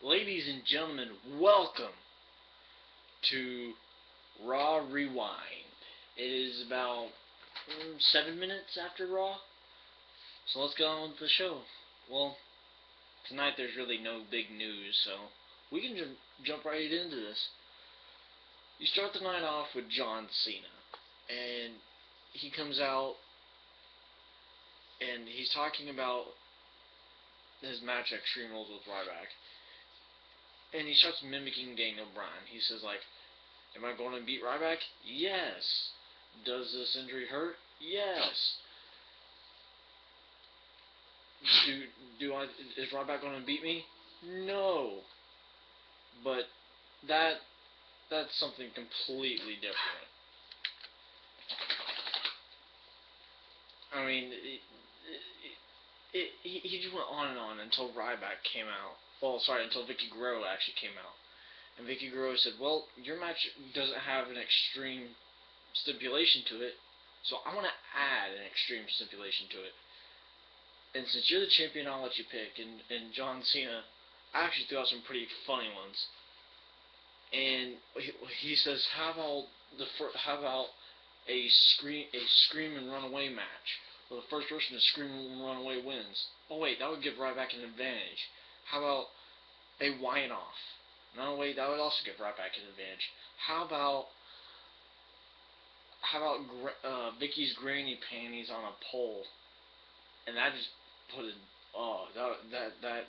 Ladies and gentlemen, welcome to Raw Rewind. It is about 7 minutes after Raw, so let's get on with the show. Well, tonight there's really no big news, so we can jump right into this. You start the night off with John Cena, and he comes out and he's talking about his match at Extreme Rules with Ryback. And he starts mimicking Daniel Bryan. He says, like, am I going to beat Ryback? Yes. Does this injury hurt? Yes. Is Ryback going to beat me? No. But that's something completely different. I mean, he just went on and on until Ryback came out. Well, sorry, until Vicky Guerrero actually came out. And Vicky Guerrero said, well, your match doesn't have an extreme stipulation to it, so I want to add an extreme stipulation to it. And since you're the champion, I'll let you pick. And John Cena actually threw out some pretty funny ones. And he says, how about a scream and run away match, where the first person to scream and run away wins? Oh wait, that would give Ryback an advantage. How about a whine-off? No, wait, that would also give Ryback an advantage. How about Vicky's granny panties on a pole? And that just put it. Oh, that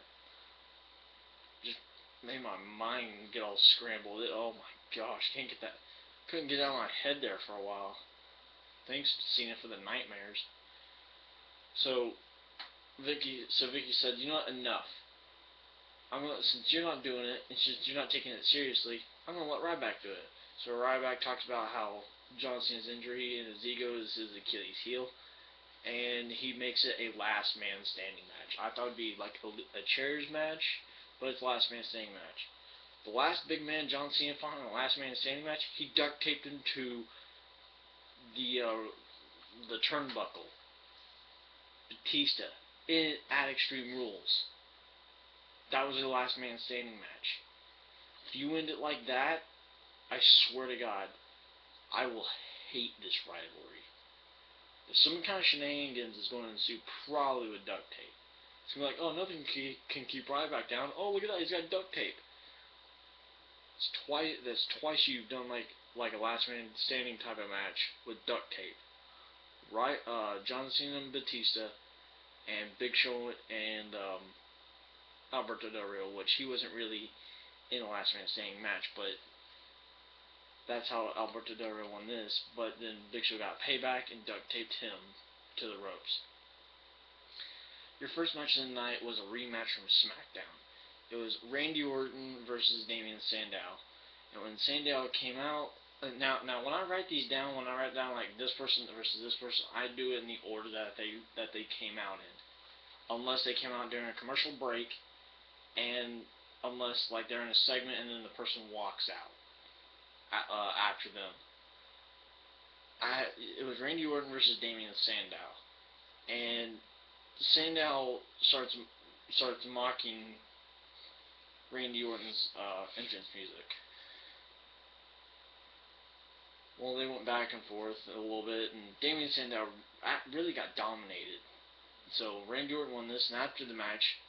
just made my mind get all scrambled. Oh my gosh, couldn't get it out of my head there for a while. Thanks, Cena, for the nightmares. So Vicky said, you know what, enough. Since you're not doing it, and since you're not taking it seriously, I'm gonna let Ryback do it. So Ryback talks about how John Cena's injury and his ego is his Achilles heel, and he makes it a last man standing match. I thought it'd be like a chairs match, but it's a last man standing match. The last big man John Cena fought in a last man standing match, he duct taped him to the turnbuckle. Batista at Extreme Rules. That was the last man standing match. If you end it like that, I swear to God, I will hate this rivalry. If some kind of shenanigans is going to ensue, probably with duct tape. It's going to be like, oh, nothing can keep Ryback down. Oh, look at that, he's got duct tape. That's twice you've done like a last man standing type of match with duct tape. John Cena and Batista, and Big Show and Alberto Del Rio, which he wasn't really in a last man standing match, but that's how Alberto Del Rio won this. But then Big Show got payback and duct taped him to the ropes. Your first match of the night was a rematch from SmackDown. It was Randy Orton versus Damien Sandow. And when Sandow came out, now when I write these down, when I write down like this person versus this person, I do it in the order that they came out in, unless they came out during a commercial break, and unless like they're in a segment and then the person walks out after them. It was Randy Orton versus Damien Sandow, and Sandow starts mocking Randy Orton's entrance music. Well, they went back and forth a little bit, and Damien Sandow really got dominated. So Randy Orton won this, and after the match,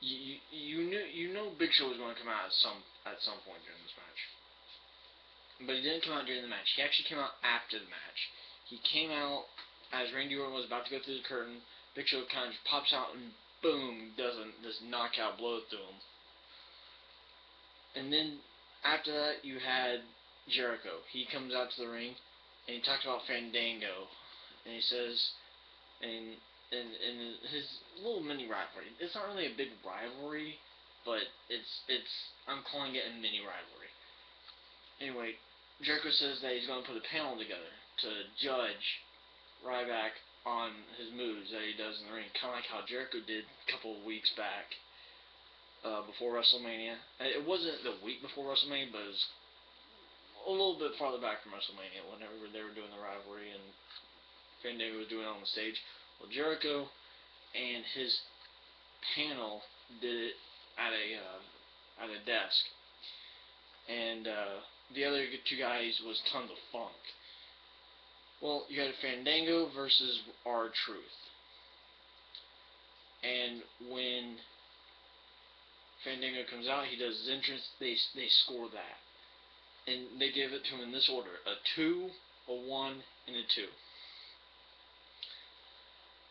you know Big Show was going to come out at some point during this match, but he didn't come out during the match. He actually came out after the match. He came out as Randy Orton was about to go through the curtain. Big Show kind of just pops out and boom, does this knockout blow through him. And then after that, you had Jericho. He comes out to the ring and he talks about Fandango, and he says, and his little mini rivalry. It's not really a big rivalry, but I'm calling it a mini rivalry. Anyway, Jericho says that he's going to put a panel together to judge Ryback on his moves that he does in the ring, kind of like how Jericho did a couple of weeks back before WrestleMania. It wasn't the week before WrestleMania, but it was a little bit farther back from WrestleMania whenever they were doing the rivalry and Fandango was doing it on the stage. Well, Jericho and his panel did it at a desk, and the other two guys was Tons of Funk. Well, you had Fandango versus R-Truth, and when Fandango comes out, he does his entrance. They score that, and they give it to him in this order: a 2, a 1, and a 2.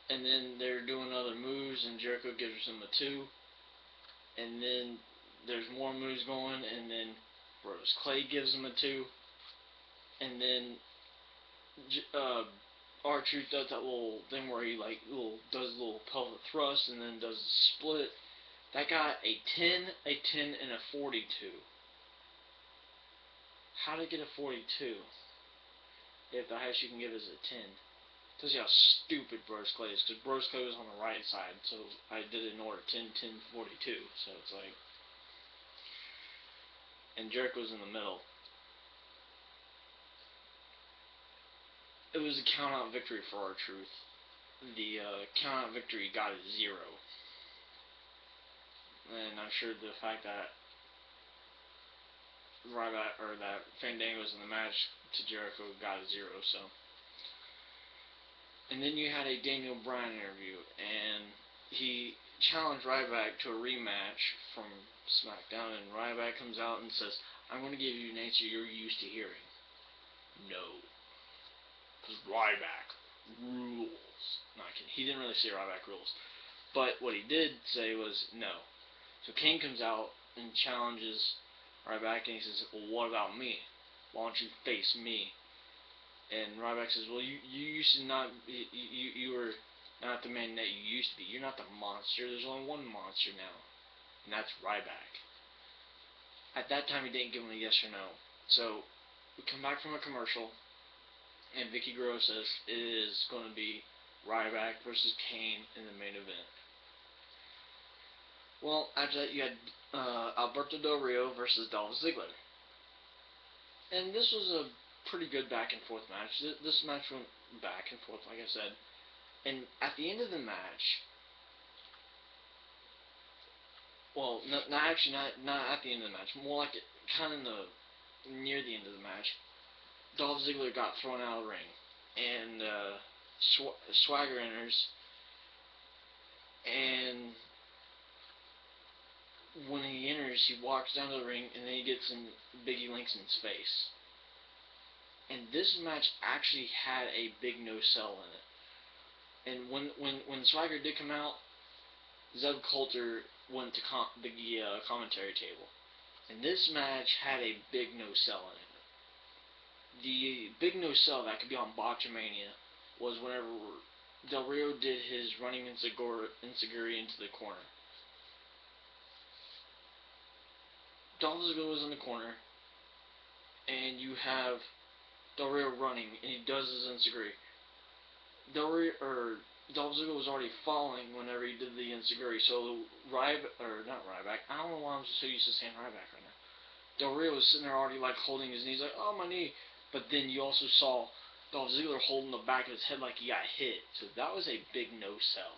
And then they're doing other moves, and Jericho gives him a 2. And then there's more moves going, and then Rose Clay gives him a 2. And then R-Truth does that little thing where he does a little pelvic thrust, and then does a split. That got a 10, a 10, and a 42. How did it get a 42? If the highest you can give is a 10. Tells you how stupid Bros Clay is, because Bros Clay was on the right side, so I did it in order 10, 10, 42. So it's like, and Jericho's in the middle. It was a count-out victory for R-Truth. The count-out victory got a 0. And I'm sure the fact that that Fandango was in the match to Jericho got a 0. So, and then you had a Daniel Bryan interview, and he challenged Ryback to a rematch from SmackDown, and Ryback comes out and says, "I'm going to give you an answer you're used to hearing. No. Because Ryback rules." Not kidding. He didn't really say Ryback rules. But what he did say was no. So Kane comes out and challenges Ryback, and he says, "Well, what about me? Why don't you face me?" And Ryback says, "Well, you used to not, you were not the man that you used to be. You're not the monster. There's only one monster now, and that's Ryback." At that time, he didn't give him a yes or no. So we come back from a commercial, and Vicky Guerrero says it is going to be Ryback versus Kane in the main event. Well, after that, you had Alberto Del Rio versus Dolph Ziggler. And this was a pretty good back and forth match. This match went back and forth, like I said. And at the end of the match, well, not at the end of the match, more like kind of near the end of the match, Dolph Ziggler got thrown out of the ring, and Swagger enters, and when he enters, he walks down to the ring, and then he gets in Biggie Langston's face. And this match actually had a big no-sell in it. And when Swagger did come out, Zeb Coulter went to the commentary table. And this match had a big no-sell in it. The big no-sell that could be on Botchamania was whenever Del Rio did his running Enziguri into the corner. Dolph Ziggler was in the corner, and you have Del Rio running, and he does his Enziguri. Dolph Ziggler was already falling whenever he did the Enziguri, so not Ryback, I don't know why I'm so used to saying Ryback right now. Del Rio was sitting there already like holding his knees, like, "Oh, my knee," but then you also saw Dolph Ziggler holding the back of his head like he got hit, so that was a big no-sell.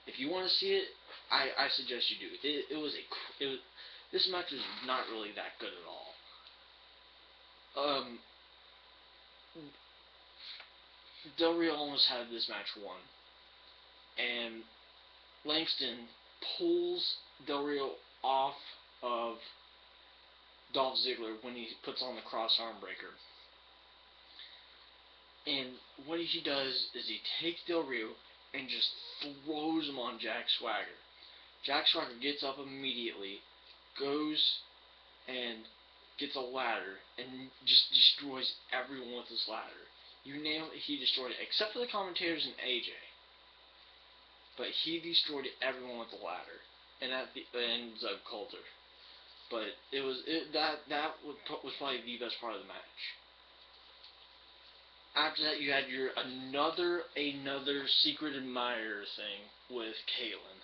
If you want to see it, I suggest you do. This match was not really that good at all. Del Rio almost had this match won, and Langston pulls Del Rio off of Dolph Ziggler when he puts on the cross arm breaker. And what he does is he takes Del Rio and just throws him on Jack Swagger. Jack Swagger gets up immediately, goes and gets a ladder, and just destroys everyone with his ladder. You name it, he destroyed it, except for the commentators and AJ. But he destroyed everyone with the ladder, and Zeb Coulter. But that was probably the best part of the match. After that, you had another secret admirer thing with Caitlyn.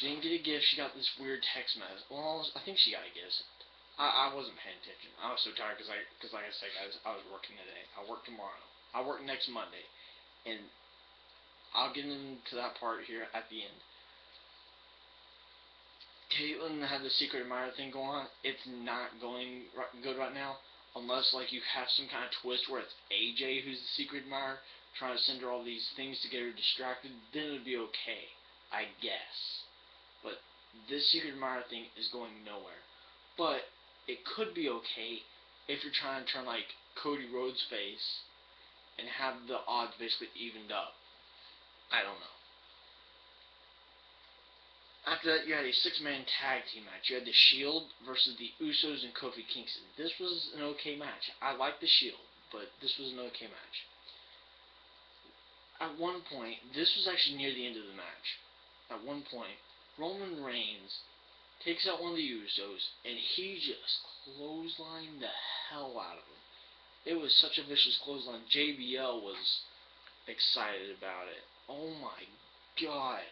She didn't get a gift. She got this weird text message. Well, I think she got a gift. I wasn't paying attention. I was so tired because like I said, guys, I was working today. I work tomorrow. I work next Monday, and I'll get into that part here at the end. Caitlyn had the secret admirer thing going on. It's not going good right now, unless like you have some kind of twist where it's AJ who's the secret admirer, trying to send her all these things to get her distracted. Then it'd be okay, I guess. But this secret admirer thing is going nowhere. But it could be okay if you're trying to turn like Cody Rhodes' face and have the odds basically evened up. I don't know. After that, you had a six-man tag team match. You had the Shield versus the Usos and Kofi Kingston. This was an okay match. I like the Shield, but this was an okay match. At one point, this was actually near the end of the match. At one point, Roman Reigns takes out one of the Usos, and he just clotheslined the hell out of him. It was such a vicious clothesline. JBL was excited about it. Oh my god.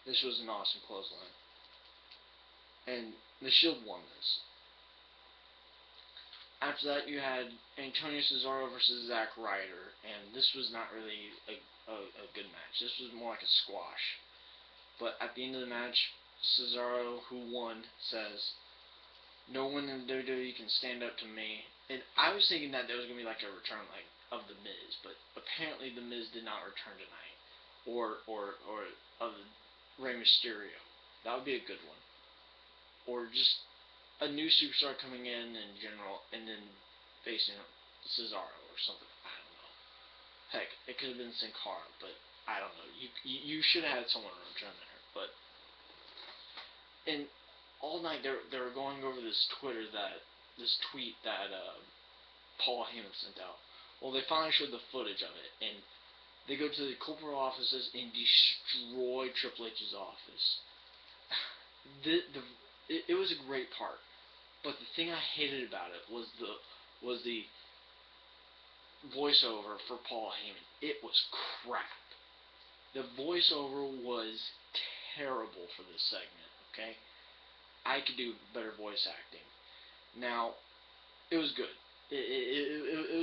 This was an awesome clothesline. And the Shield won this. After that, you had Antonio Cesaro versus Zack Ryder, and this was not really a good match. This was more like a squash. But at the end of the match, Cesaro, who won, says, "No one in WWE can stand up to me." And I was thinking that there was going to be like a return like of The Miz, but apparently The Miz did not return tonight. Or of Rey Mysterio. That would be a good one. Or just a new superstar coming in general, and then facing Cesaro or something. I don't know. Heck, it could have been Sin Cara, but I don't know. You should have had someone return there. But and all night they were going over this tweet that Paul Heyman sent out. Well, they finally showed the footage of it, and they go to the corporate offices and destroy Triple H's office. It was a great part, but the thing I hated about it was the voiceover for Paul Heyman. It was crap. The voiceover was terrible for this segment. Okay, I could do better voice acting. Now, it was good. It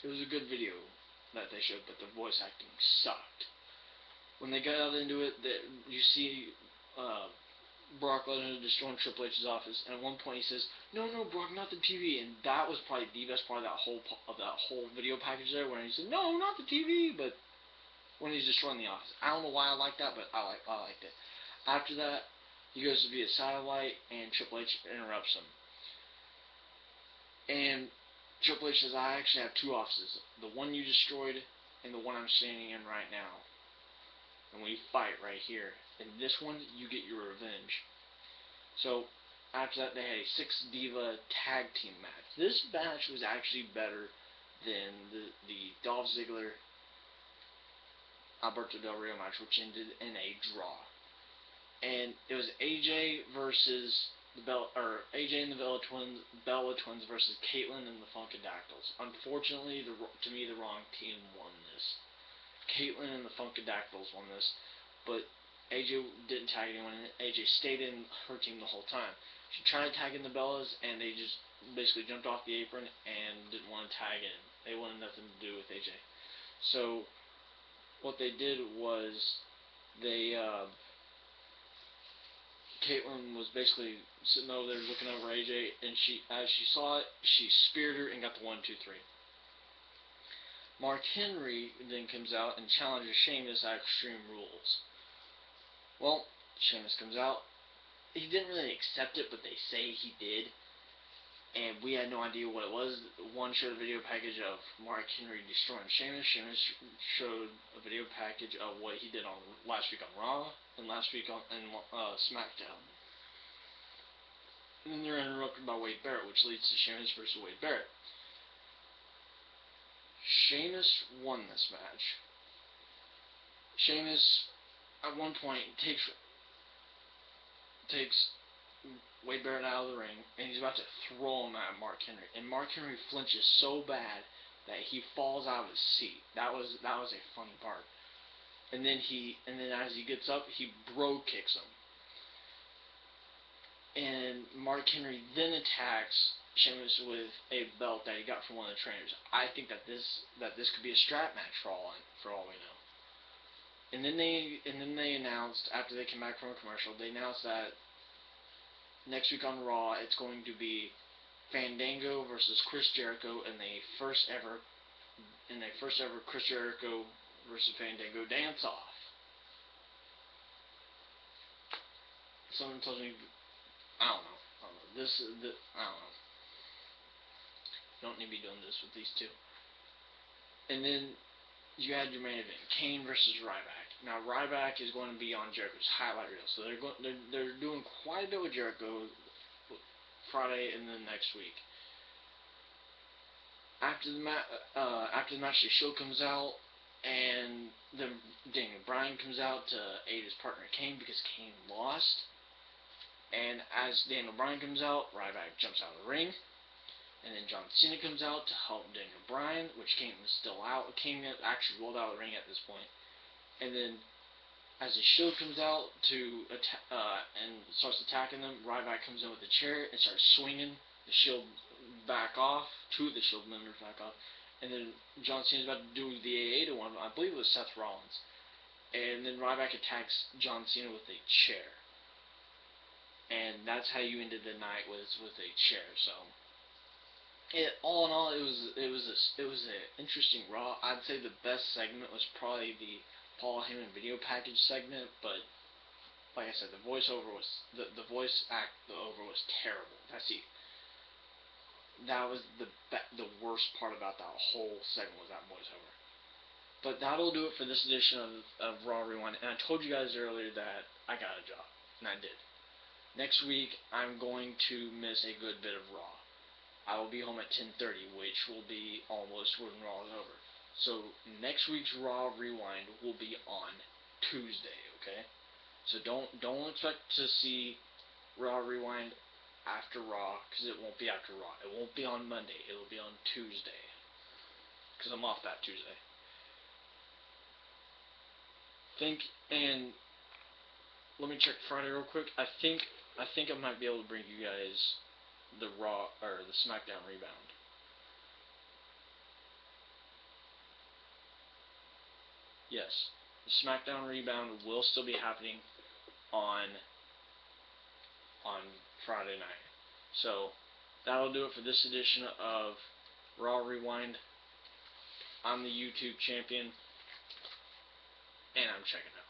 was a good video that they showed, but the voice acting sucked. When they got out into it, you see Brock Lesnar destroying Triple H's office, and at one point he says, "No, no, Brock, not the TV," and that was probably the best part of that whole video package there, when he said, "No, not the TV," but when he's destroying the office. I don't know why I like that, but I liked it. After that, he goes to be a satellite, and Triple H interrupts him. And Triple H says, "I actually have two offices. The one you destroyed and the one I'm standing in right now. And we fight right here. In this one, you get your revenge." So, after that, they had a 6-diva tag team match. This match was actually better than the Dolph Ziggler Alberto Del Rio match, which ended in a draw. And it was AJ versus AJ and the Bella Twins versus Caitlyn and the Funkadactyls. Unfortunately, to me, the wrong team won this. Caitlyn and the Funkadactyls won this, but AJ didn't tag anyone in it. AJ stayed in her team the whole time. She tried to tag in the Bellas, and they just basically jumped off the apron and didn't want to tag in. They wanted nothing to do with AJ. So what they did was Caitlyn was basically sitting over there looking over AJ, and as she saw it, she speared her and got the 1-2-3. Mark Henry then comes out and challenges Sheamus at Extreme Rules. Well, Sheamus comes out. He didn't really accept it, but they say he did. And we had no idea what it was. One showed a video package of Mark Henry destroying Sheamus. Sheamus showed a video package of what he did on last week on Raw and last week on SmackDown. And then they're interrupted by Wade Barrett, which leads to Sheamus versus Wade Barrett. Sheamus won this match. Sheamus, at one point, takes Wade Barrett out of the ring, and he's about to throw him at Mark Henry. And Mark Henry flinches so bad that he falls out of his seat. That was a funny part. And then as he gets up, he bro kicks him. And Mark Henry then attacks Sheamus with a belt that he got from one of the trainers. I think that this could be a strap match for all we know. And then they announced, after they came back from a commercial, they announced that next week on Raw, it's going to be Fandango versus Chris Jericho in the first ever Chris Jericho versus Fandango dance off. Someone tells me, I don't know. I don't know. Don't need to be doing this with these two. And then you had your main event, Kane versus Ryback. Now Ryback is going to be on Jericho's highlight reel, so they're doing quite a bit with Jericho Friday and then next week. After the match, the Shield comes out, and then Daniel Bryan comes out to aid his partner Kane because Kane lost. And as Daniel Bryan comes out, Ryback jumps out of the ring. And then John Cena comes out to help Daniel Bryan, which Kane was still out. Kane actually rolled out of the ring at this point. And then, as the Shield comes out and starts attacking them, Ryback comes in with a chair and starts swinging the Shield back off. Two of the Shield members back off. And then John Cena's about to do the AA to one. I believe it was Seth Rollins. And then Ryback attacks John Cena with a chair. And that's how you ended the night, was with a chair. So, all in all, it was an interesting Raw. I'd say the best segment was probably the Paul Heyman video package segment, but like I said, the voice over was terrible. That was the worst part about that whole segment, was that voiceover. But that'll do it for this edition of Raw Rewind. And I told you guys earlier that I got a job, and I did. Next week, I'm going to miss a good bit of Raw. I will be home at 10:30, which will be almost when Raw is over. So next week's Raw Rewind will be on Tuesday, okay? So don't expect to see Raw Rewind after Raw, because it won't be after Raw. It won't be on Monday. It'll be on Tuesday, because I'm off that Tuesday. And let me check Friday real quick. I think I might be able to bring you guys the Raw or the SmackDown Rebound. Yes, the SmackDown Rebound will still be happening on Friday night. So that'll do it for this edition of Raw Rewind. I'm the YouTube champion, and I'm checking out.